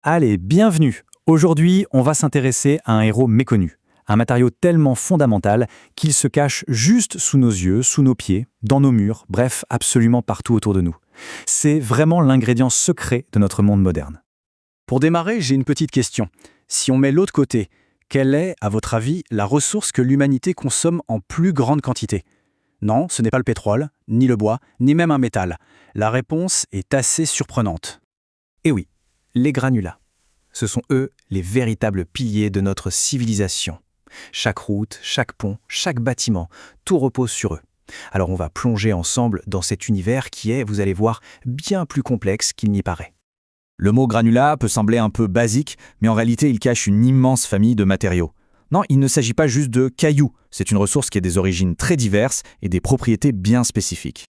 Allez, bienvenue. Aujourd'hui, on va s'intéresser à un héros méconnu, un matériau tellement fondamental qu'il se cache juste sous nos yeux, sous nos pieds, dans nos murs, bref, absolument partout autour de nous. C'est vraiment l'ingrédient secret de notre monde moderne. Pour démarrer, j'ai une petite question. Si on met l'autre côté, quelle est, à votre avis, la ressource que l'humanité consomme en plus grande quantité? Non, ce n'est pas le pétrole, ni le bois, ni même un métal. La réponse est assez surprenante. Eh oui, les granulats. Ce sont eux les véritables piliers de notre civilisation. Chaque route, chaque pont, chaque bâtiment, tout repose sur eux. Alors on va plonger ensemble dans cet univers qui est, vous allez voir, bien plus complexe qu'il n'y paraît. Le mot granulat peut sembler un peu basique, mais en réalité il cache une immense famille de matériaux. Non, il ne s'agit pas juste de cailloux, c'est une ressource qui a des origines très diverses et des propriétés bien spécifiques.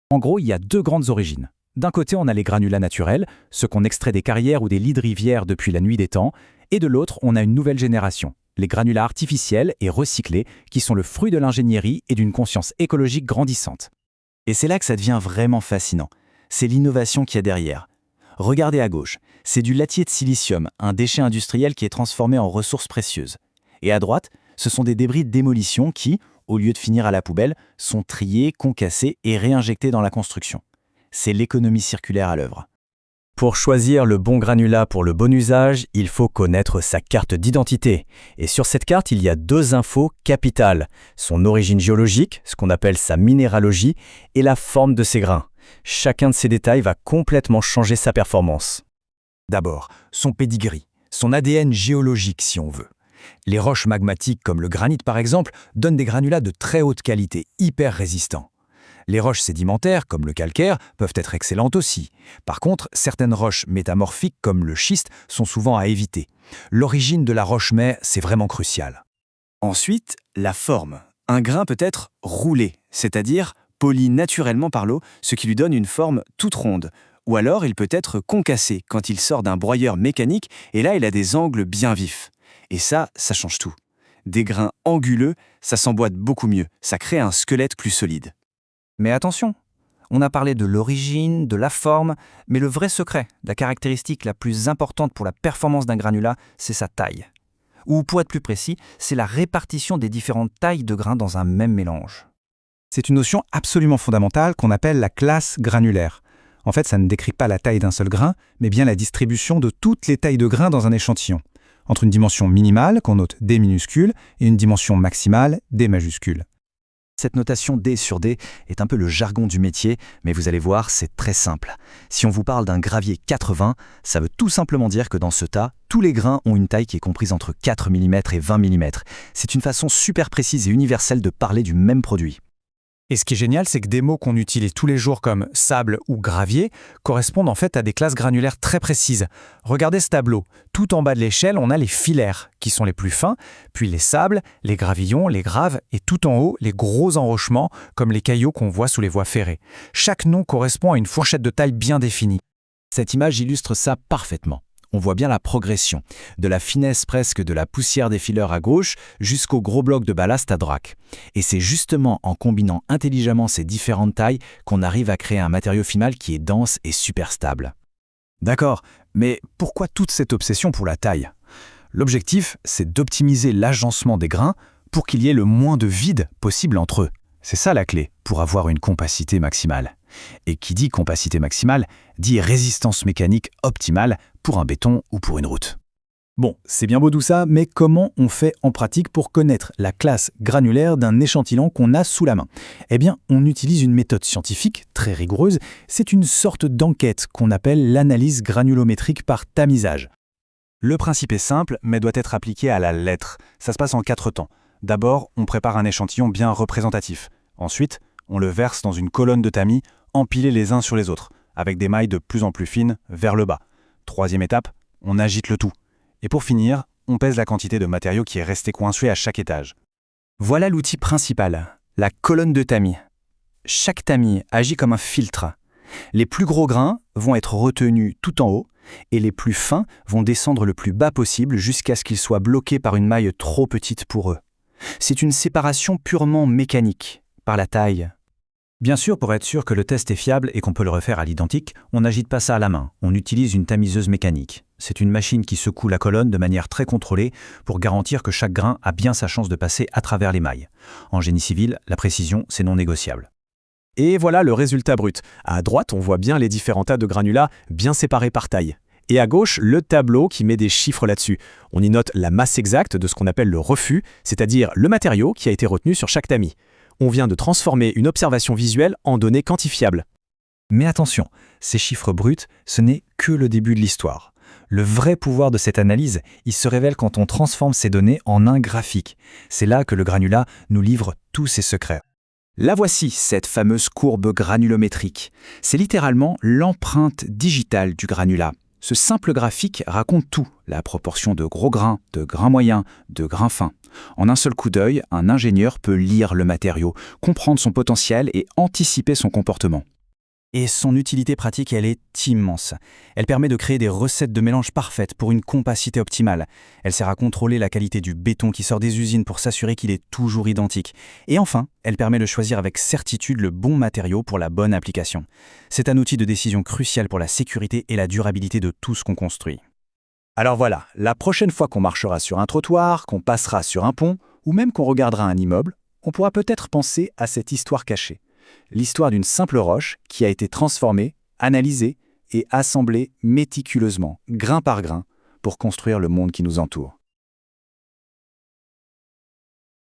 En gros, il y a deux grandes origines. D'un côté, on a les granulats naturels, ceux qu'on extrait des carrières ou des lits de rivière depuis la nuit des temps, et de l'autre, on a une nouvelle génération, les granulats artificiels et recyclés, qui sont le fruit de l'ingénierie et d'une conscience écologique grandissante. Et c'est là que ça devient vraiment fascinant. C'est l'innovation qu'il y a derrière. Regardez à gauche, c'est du latier de silicium, un déchet industriel qui est transformé en ressource précieuse. Et à droite, ce sont des débris de démolition qui, au lieu de finir à la poubelle, sont triés, concassés et réinjectés dans la construction. C'est l'économie circulaire à l'œuvre. Pour choisir le bon granulat pour le bon usage, il faut connaître sa carte d'identité. Et sur cette carte, il y a deux infos capitales. Son origine géologique, ce qu'on appelle sa minéralogie, et la forme de ses grains. Chacun de ces détails va complètement changer sa performance. D'abord, son pedigree, son ADN géologique si on veut. Les roches magmatiques comme le granit par exemple donnent des granulats de très haute qualité, hyper résistants. Les roches sédimentaires, comme le calcaire, peuvent être excellentes aussi. Par contre, certaines roches métamorphiques, comme le schiste, sont souvent à éviter. L'origine de la roche-mère, c'est vraiment crucial. Ensuite, la forme. Un grain peut être roulé, c'est-à-dire poli naturellement par l'eau, ce qui lui donne une forme toute ronde. Ou alors, il peut être concassé quand il sort d'un broyeur mécanique, et là, il a des angles bien vifs. Et ça change tout. Des grains anguleux, ça s'emboîte beaucoup mieux, ça crée un squelette plus solide. Mais attention, on a parlé de l'origine, de la forme, mais le vrai secret, la caractéristique la plus importante pour la performance d'un granulat, c'est sa taille. Ou pour être plus précis, c'est la répartition des différentes tailles de grains dans un même mélange. C'est une notion absolument fondamentale qu'on appelle la classe granulaire. En fait, ça ne décrit pas la taille d'un seul grain, mais bien la distribution de toutes les tailles de grains dans un échantillon, entre une dimension minimale, qu'on note D minuscule, et une dimension maximale, D majuscule. Cette notation D sur D est un peu le jargon du métier, mais vous allez voir, c'est très simple. Si on vous parle d'un gravier 80, ça veut tout simplement dire que dans ce tas, tous les grains ont une taille qui est comprise entre 4 mm et 20 mm. C'est une façon super précise et universelle de parler du même produit. Et ce qui est génial, c'est que des mots qu'on utilise tous les jours comme sable ou gravier correspondent en fait à des classes granulaires très précises. Regardez ce tableau. Tout en bas de l'échelle, on a les filaires, qui sont les plus fins, puis les sables, les gravillons, les graves, et tout en haut, les gros enrochements, comme les cailloux qu'on voit sous les voies ferrées. Chaque nom correspond à une fourchette de taille bien définie. Cette image illustre ça parfaitement. On voit bien la progression, de la finesse presque de la poussière des fileurs à gauche jusqu'au gros bloc de ballast à droite. Et c'est justement en combinant intelligemment ces différentes tailles qu'on arrive à créer un matériau final qui est dense et super stable. D'accord, mais pourquoi toute cette obsession pour la taille? L'objectif, c'est d'optimiser l'agencement des grains pour qu'il y ait le moins de vide possible entre eux. C'est ça la clé pour avoir une compacité maximale. Et qui dit compacité maximale, dit résistance mécanique optimale pour un béton ou pour une route. Bon, c'est bien beau tout ça, mais comment on fait en pratique pour connaître la classe granulaire d'un échantillon qu'on a sous la main? Eh bien, on utilise une méthode scientifique très rigoureuse. C'est une sorte d'enquête qu'on appelle l'analyse granulométrique par tamisage. Le principe est simple, mais doit être appliqué à la lettre. Ça se passe en 4 temps. D'abord, on prépare un échantillon bien représentatif. Ensuite, on le verse dans une colonne de tamis, empilés les uns sur les autres, avec des mailles de plus en plus fines vers le bas. Troisième étape, on agite le tout. Et pour finir, on pèse la quantité de matériaux qui est resté coincé à chaque étage. Voilà l'outil principal, la colonne de tamis. Chaque tamis agit comme un filtre. Les plus gros grains vont être retenus tout en haut, et les plus fins vont descendre le plus bas possible jusqu'à ce qu'ils soient bloqués par une maille trop petite pour eux. C'est une séparation purement mécanique, par la taille. Bien sûr, pour être sûr que le test est fiable et qu'on peut le refaire à l'identique, on n'agite pas ça à la main, on utilise une tamiseuse mécanique. C'est une machine qui secoue la colonne de manière très contrôlée pour garantir que chaque grain a bien sa chance de passer à travers les mailles. En génie civil, la précision, c'est non négociable. Et voilà le résultat brut. À droite, on voit bien les différents tas de granulats bien séparés par taille. Et à gauche, le tableau qui met des chiffres là-dessus. On y note la masse exacte de ce qu'on appelle le refus, c'est-à-dire le matériau qui a été retenu sur chaque tamis. On vient de transformer une observation visuelle en données quantifiables. Mais attention, ces chiffres bruts, ce n'est que le début de l'histoire. Le vrai pouvoir de cette analyse, il se révèle quand on transforme ces données en un graphique. C'est là que le granulat nous livre tous ses secrets. La voici, cette fameuse courbe granulométrique. C'est littéralement l'empreinte digitale du granulat. Ce simple graphique raconte tout, la proportion de gros grains, de grains moyens, de grains fins. En un seul coup d'œil, un ingénieur peut lire le matériau, comprendre son potentiel et anticiper son comportement. Et son utilité pratique, elle est immense. Elle permet de créer des recettes de mélange parfaites pour une compacité optimale. Elle sert à contrôler la qualité du béton qui sort des usines pour s'assurer qu'il est toujours identique. Et enfin, elle permet de choisir avec certitude le bon matériau pour la bonne application. C'est un outil de décision crucial pour la sécurité et la durabilité de tout ce qu'on construit. Alors voilà, la prochaine fois qu'on marchera sur un trottoir, qu'on passera sur un pont, ou même qu'on regardera un immeuble, on pourra peut-être penser à cette histoire cachée. L'histoire d'une simple roche qui a été transformée, analysée et assemblée méticuleusement, grain par grain, pour construire le monde qui nous entoure.